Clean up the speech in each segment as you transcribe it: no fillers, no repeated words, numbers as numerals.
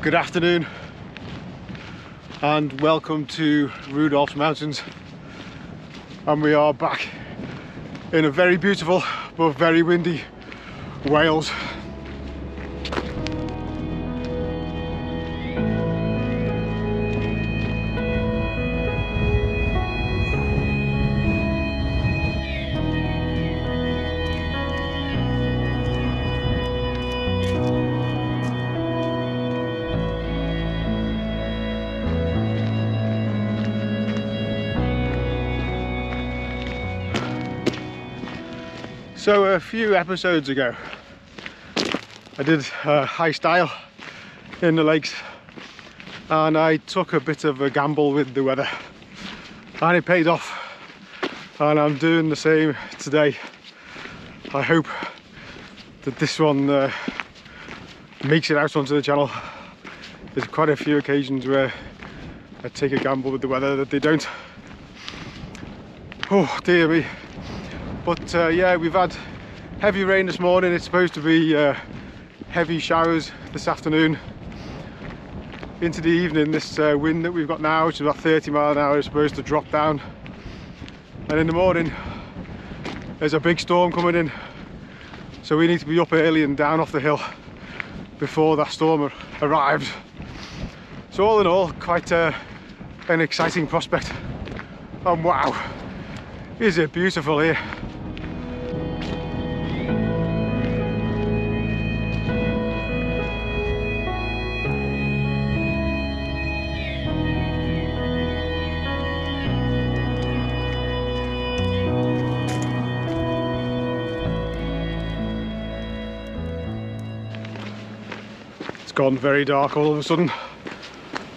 Good afternoon and welcome to Rudolph's Mountains, and we are back in a very beautiful but very windy Wales. So a few episodes ago I did high style in the lakes and I took a bit of a gamble with the weather and it paid off, and I'm doing the same today. I hope that this one makes it out onto the channel. There's quite a few occasions where I take a gamble with the weather that they don't. Oh dear me. But yeah, we've had heavy rain this morning. It's supposed to be heavy showers this afternoon. Into the evening, this wind that we've got now, which is about 30 miles an hour, is supposed to drop down. And in the morning, there's a big storm coming in. So we need to be up early and down off the hill before that storm arrives. So all in all, quite an exciting prospect. And wow, is it beautiful here. It's gone very dark all of a sudden.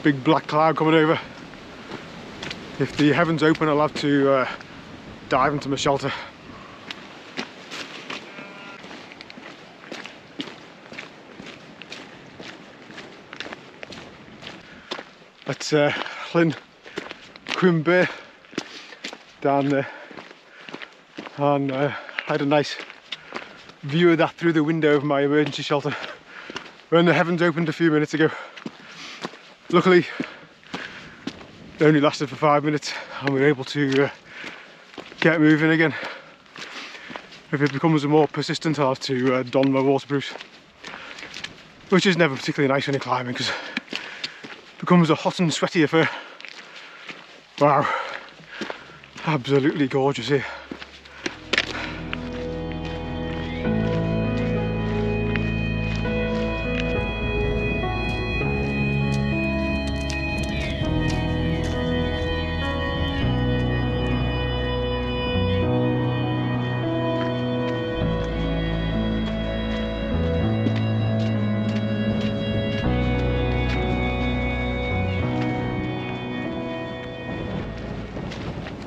Big black cloud coming over. If the heavens open, I'll have to dive into my shelter. That's Llyn Cwmber down there, and I had a nice view of that through the window of my emergency shelter when the heavens opened a few minutes ago. Luckily it only lasted for 5 minutes and we were able to get moving again. If it becomes more persistent, I'll have to don my waterproofs, which is never particularly nice when you're climbing because it becomes a hot and sweaty affair. Wow, absolutely gorgeous here.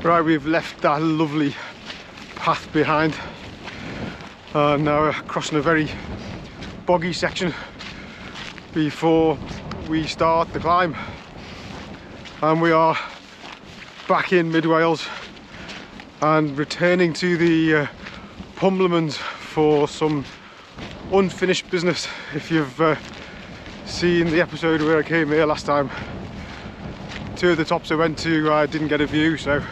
Right, we've left that lovely path behind and now we're crossing a very boggy section before we start the climb, and we are back in mid Wales and returning to the Pumlumons for some unfinished business. If you've seen the episode where I came here last time, two of the tops I went to I didn't get a view, so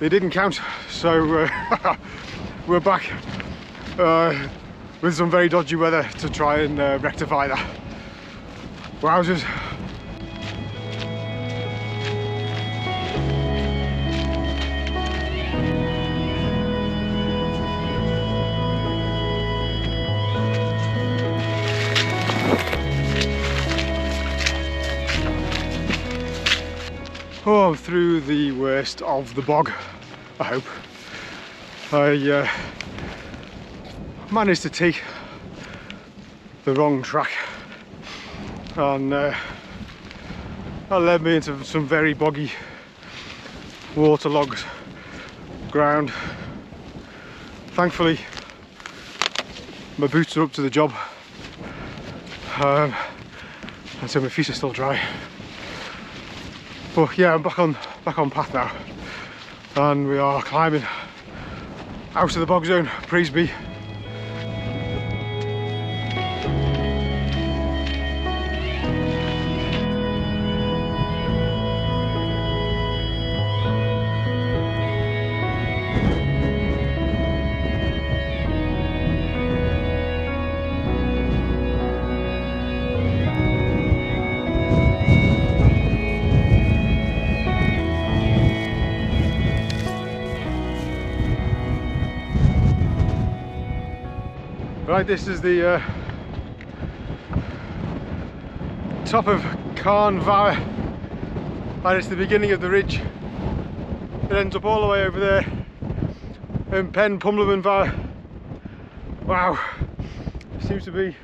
they didn't count. So we're back with some very dodgy weather to try and rectify that. Wowzers. Oh, I'm through the worst of the bog, I hope. I managed to take the wrong track and that led me into some very boggy, waterlogged ground. Thankfully my boots are up to the job, and so my feet are still dry. But yeah, I'm back on path now, and we are climbing out of the bog zone, praise be. Right, this is the top of Carn Vara, and it's the beginning of the ridge. It ends up all the way over there in Pumlumon Vara. Wow, seems to be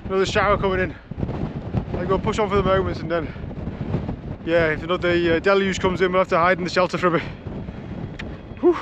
another shower coming in. I'm going to push on for the moment, and then, yeah, if another deluge comes in, we'll have to hide in the shelter for a bit. Whew.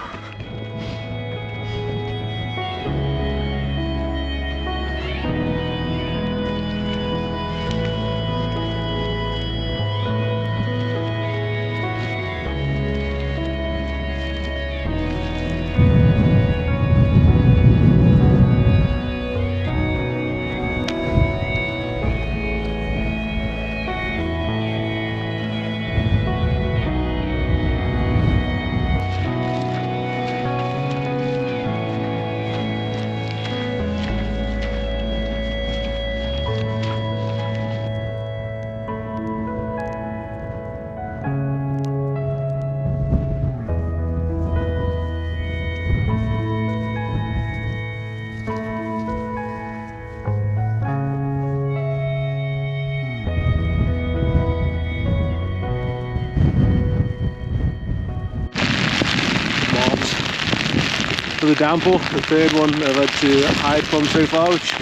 The downpour, the third one I've had to hide from so far, which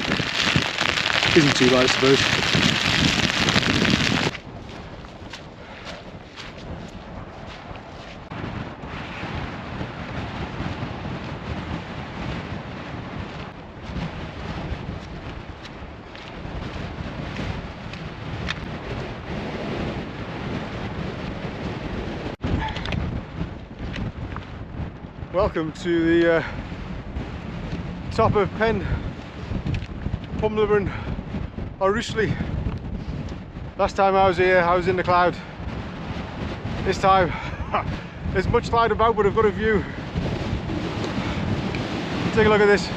isn't too bad, I suppose. Welcome to the top of Pumlumon, Arwystli. Last time I was here, I was in the cloud. This time, there's much cloud about, but I've got a view. Take a look at this.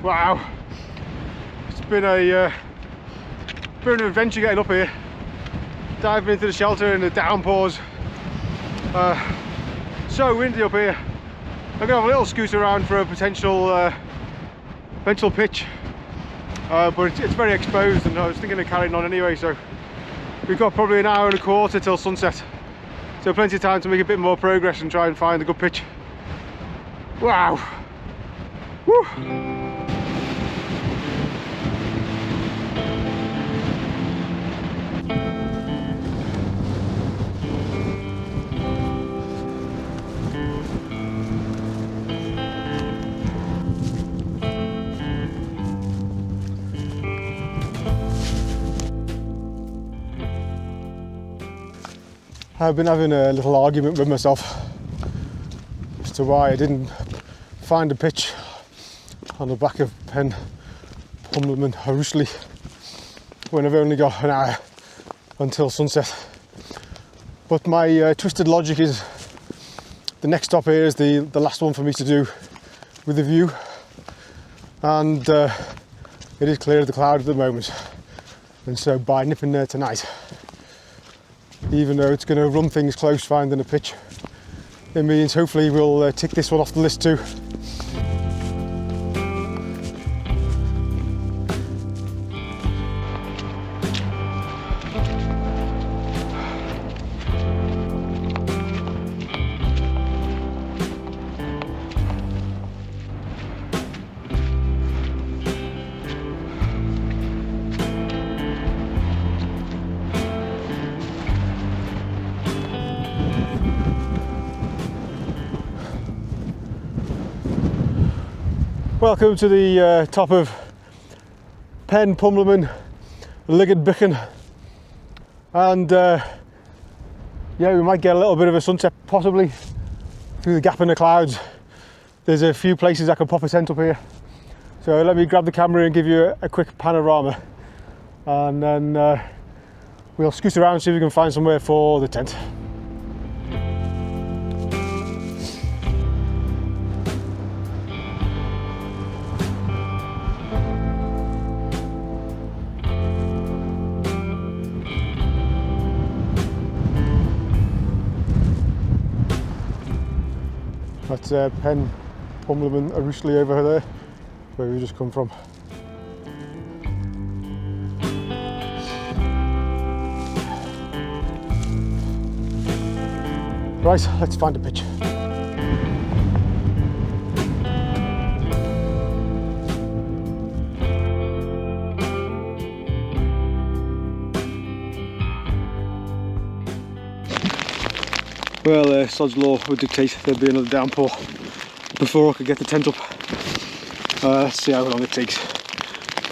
Wow, it's been an adventure getting up here, diving into the shelter in the downpours. So windy up here. I'm gonna have a little scoot around for a potential pitch, but it's very exposed, and I was thinking of carrying on anyway. So we've got probably an hour and a quarter till sunset, so plenty of time to make a bit more progress and try and find a good pitch. Wow. Woo. I've been having a little argument with myself as to why I didn't find a pitch on the back of Pumlumon Arwystli when I've only got an hour until sunset. But my twisted logic is the next stop here is the last one for me to do with the view, and it is clear of the cloud at the moment, and so by nipping there tonight, even though it's going to run things close finding a pitch, it means hopefully we'll tick this one off the list too. Welcome to the top of Pumlumon, Llygad Bychan, and yeah, we might get a little bit of a sunset possibly through the gap in the clouds. There's a few places I can pop a tent up here, so let me grab the camera and give you a quick panorama and then we'll scoot around and see if we can find somewhere for the tent. That's Pumlumon Arwystli over there, where we just come from. Right, let's find a pitch. Well, sod's law would dictate there'd be another downpour before I could get the tent up. Let's see how long it takes.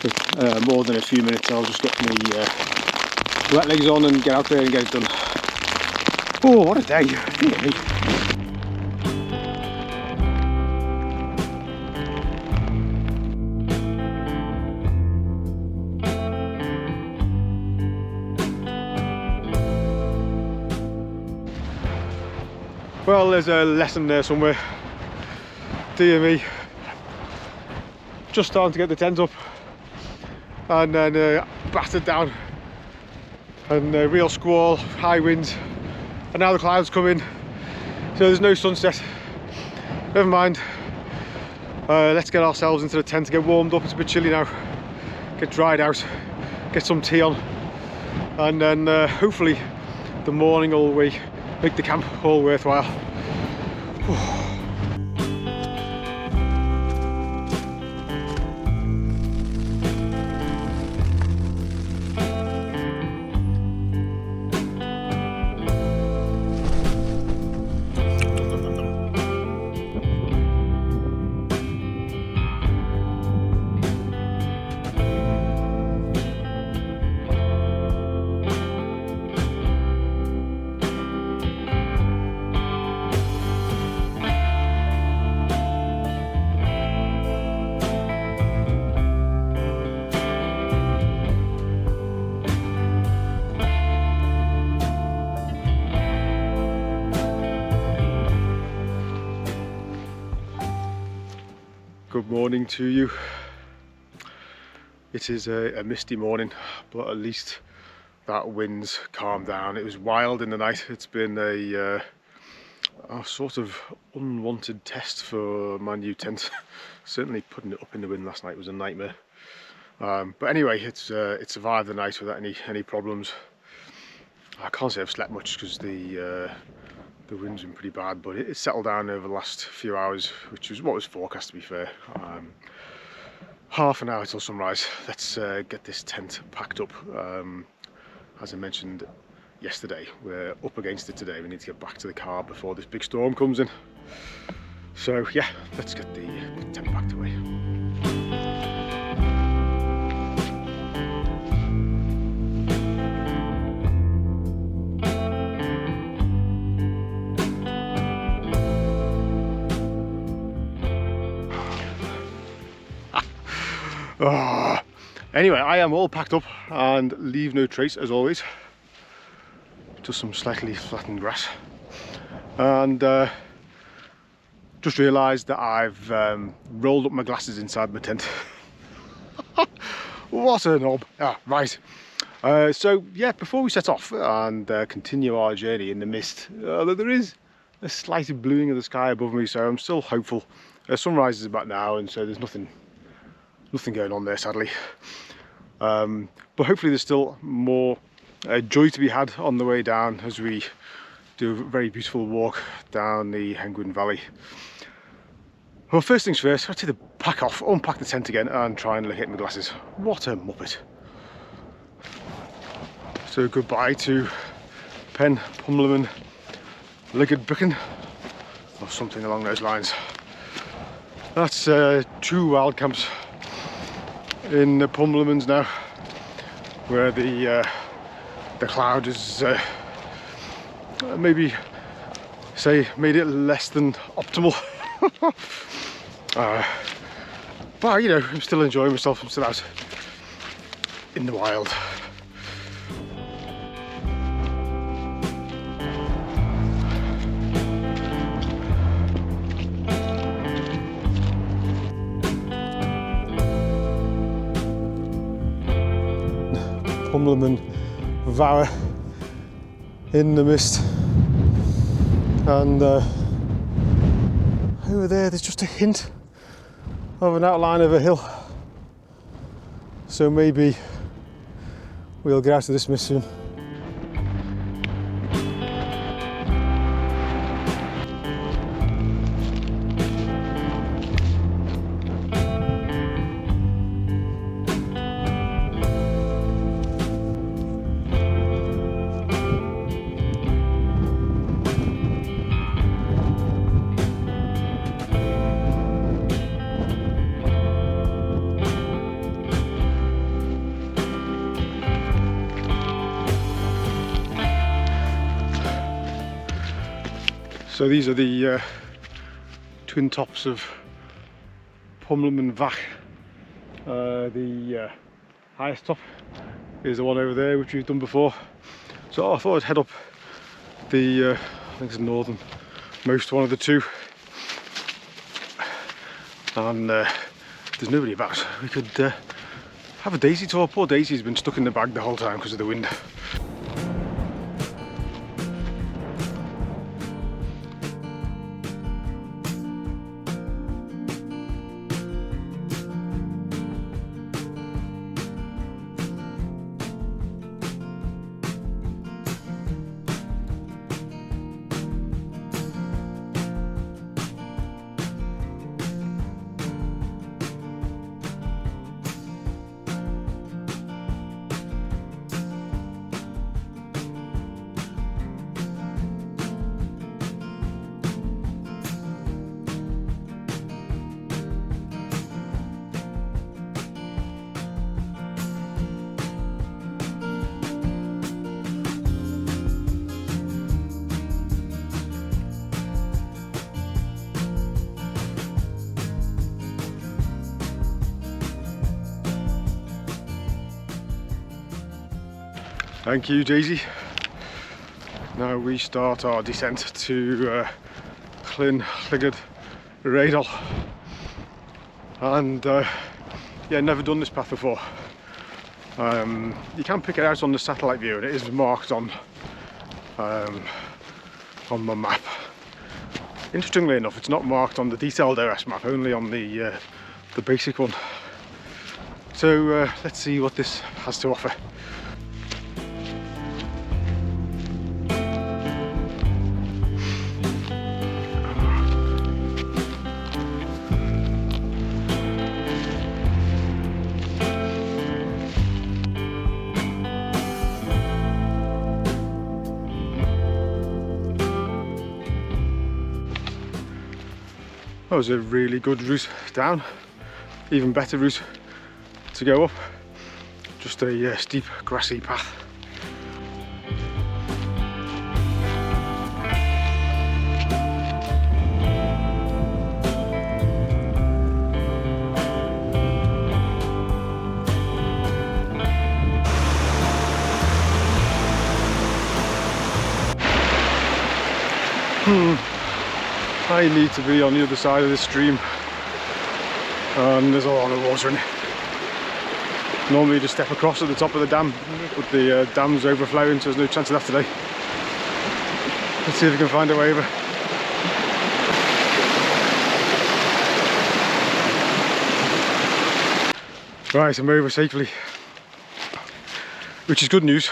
But, more than a few minutes, I'll just get my wet legs on and get out there and get it done. Oh, what a day! Dear me. Well, there's a lesson there somewhere. Dear me. Just starting to get the tent up and then battered down, and real squall, high winds, and now the clouds come in, so there's no sunset. Never mind. Let's get ourselves into the tent to get warmed up. It's a bit chilly now. Get dried out, get some tea on, and then hopefully the morning will make the camp all worthwhile. Good morning to you. It is a misty morning, but at least that wind's calmed down. It was wild in the night. It's been a sort of unwanted test for my new tent. Certainly putting it up in the wind last night was a nightmare. But anyway, it survived the night without any problems. I can't say I've slept much because the wind's been pretty bad, but it settled down over the last few hours, which was what was forecast, to be fair. Half an hour till sunrise. Let's get this tent packed up. As I mentioned yesterday, we're up against it today. We need to get back to the car before this big storm comes in. So yeah, let's get the tent packed away. Anyway, I am all packed up and leave no trace as always. Just some slightly flattened grass, and just realised that I've rolled up my glasses inside my tent. What a knob. Right. So yeah, before we set off and continue our journey in the mist, there is a slight bluing of the sky above me, so I'm still hopeful. Sunrise is about now, and so there's nothing going on there, sadly. But hopefully there's still more joy to be had on the way down as we do a very beautiful walk down the Henguin Valley. Well, first things first, I have to pack off, unpack the tent again and try and locate my glasses. What a muppet. So goodbye to Pumlumon, Llygad Bychan, or something along those lines. That's 2 wild camps in the Pumlumons now, where the cloud is maybe made it less than optimal. But you know, I'm still enjoying myself. I'm still out in the wild. Pumlumon Vower in the mist, and over there's just a hint of an outline of a hill, so maybe we'll get out of this mist soon. So these are the twin tops of Pumlumon Vach. The highest top is the one over there, which we've done before. So I thought I'd head up the, I think it's the northernmost one of the two. And there's nobody about. We could have a daisy tour. Poor Daisy's been stuck in the bag the whole time because of the wind. Thank you, Daisy. Now we start our descent to Llygad Radal, and yeah, never done this path before. You can pick it out on the satellite view, and it is marked on my map. Interestingly enough, it's not marked on the detailed OS map, only on the basic one. So let's see what this has to offer. That was a really good route down, even better route to go up, just a steep grassy path. I need to be on the other side of this stream, and there's a lot of water in it. Normally you just step across at the top of the dam, but the dam's overflowing, so there's no chance of that today. Let's see if we can find a way over. Right, I'm over safely, which is good news.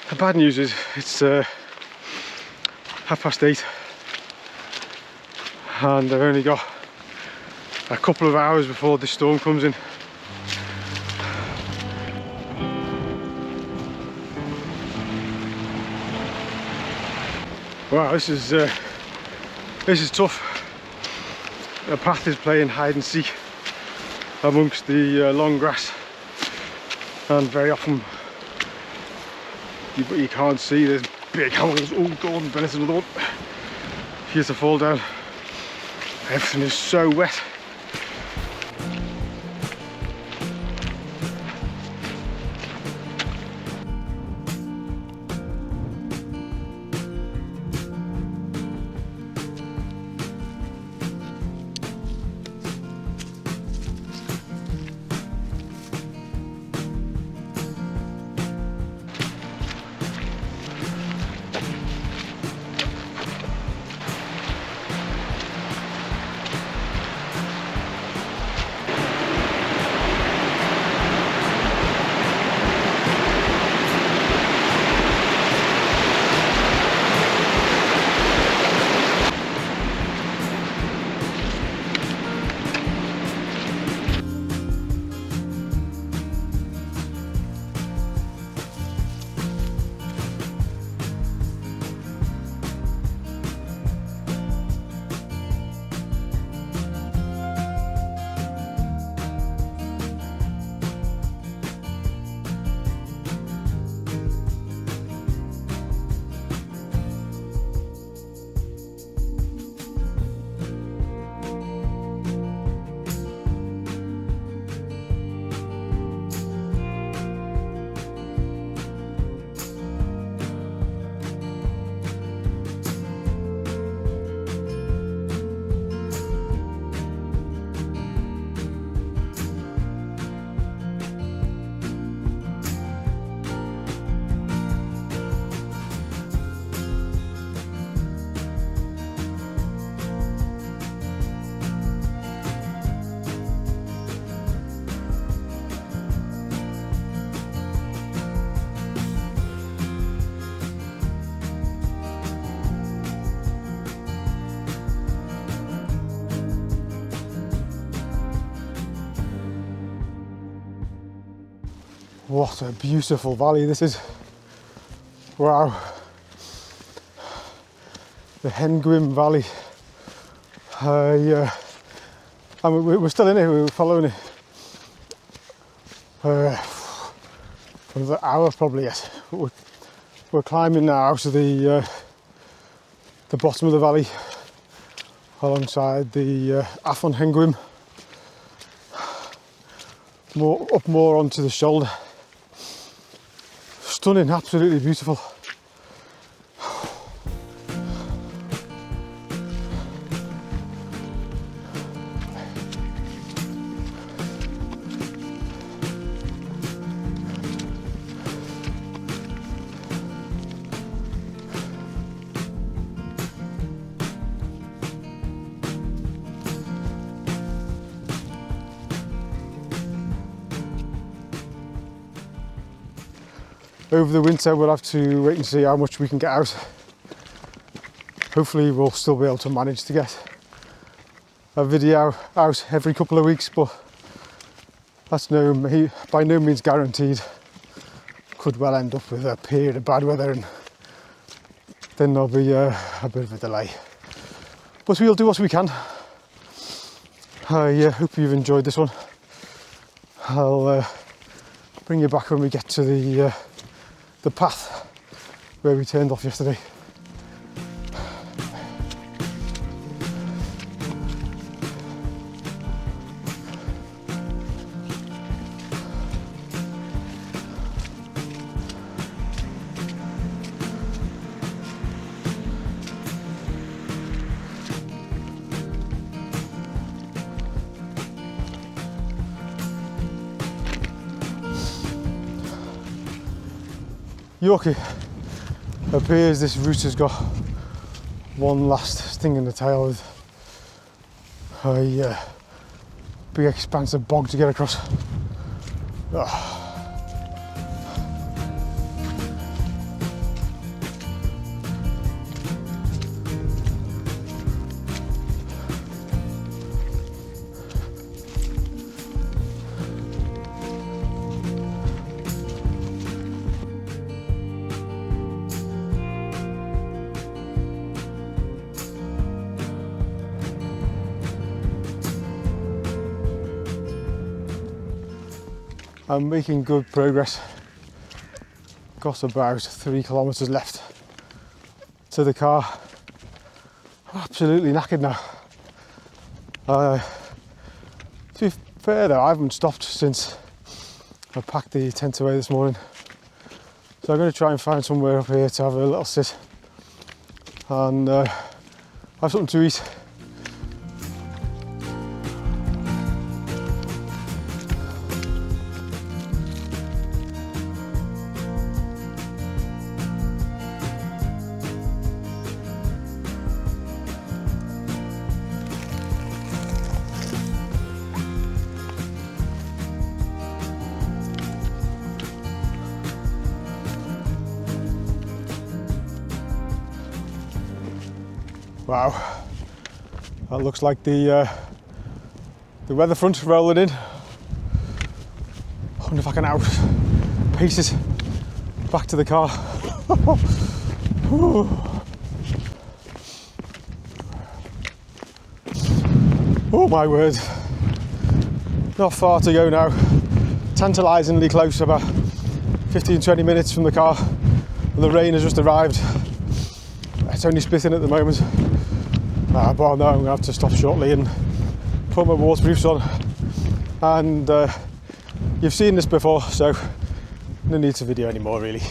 The bad news is it's 8:30. And I've only got a couple of hours before this storm comes in. Wow, this is tough. The path is playing hide and seek amongst the long grass, and very often you can't see. There's big holes. Oh god, and then there's another one. Here's a fall down. Everything is so wet. What a beautiful valley this is. Wow. The Headroom Valley. And we're still in it, we're following it. Another hour probably, yes. We're climbing now out of the bottom of the valley alongside the Afon Headroom. More onto the shoulder. Stunning, absolutely beautiful. Over the winter we'll have to wait and see how much we can get out. Hopefully we'll still be able to manage to get a video out every couple of weeks, but that's by no means guaranteed. Could well end up with a period of bad weather and then there'll be a bit of a delay. But we'll do what we can. I hope you've enjoyed this one. I'll bring you back when we get to the path where we turned off yesterday. Yorkie, appears this route has got one last sting in the tail with a big expansive bog to get across. Oh. I'm making good progress. Got about 3 kilometres left to the car. I'm absolutely knackered now. To be fair though, I haven't stopped since I packed the tent away this morning. So I'm going to try and find somewhere up here to have a little sit and have something to eat. Wow, that looks like the weather front rolling in. I wonder if I can outpace it back to the car. Oh my word, not far to go now. Tantalisingly close, about 15-20 minutes from the car, and the rain has just arrived. It's only spitting at the moment. But I know I'm going to have to stop shortly and put my waterproofs on. And you've seen this before, so no need to video anymore really.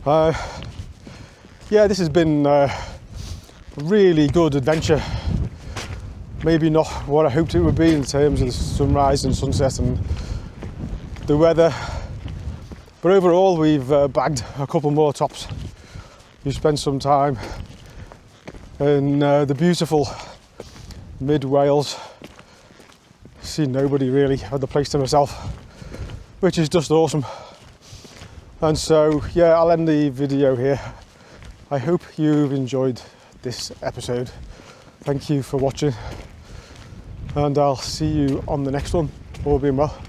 Yeah, this has been a really good adventure. Maybe not what I hoped it would be in terms of the sunrise and sunset and the weather. But overall we've bagged a couple more tops. We've spent some time in the beautiful mid-Wales. See nobody really, had the place to myself, which is just awesome. And so yeah, I'll end the video here. I hope you've enjoyed this episode. Thank you for watching, and I'll see you on the next one. All being well.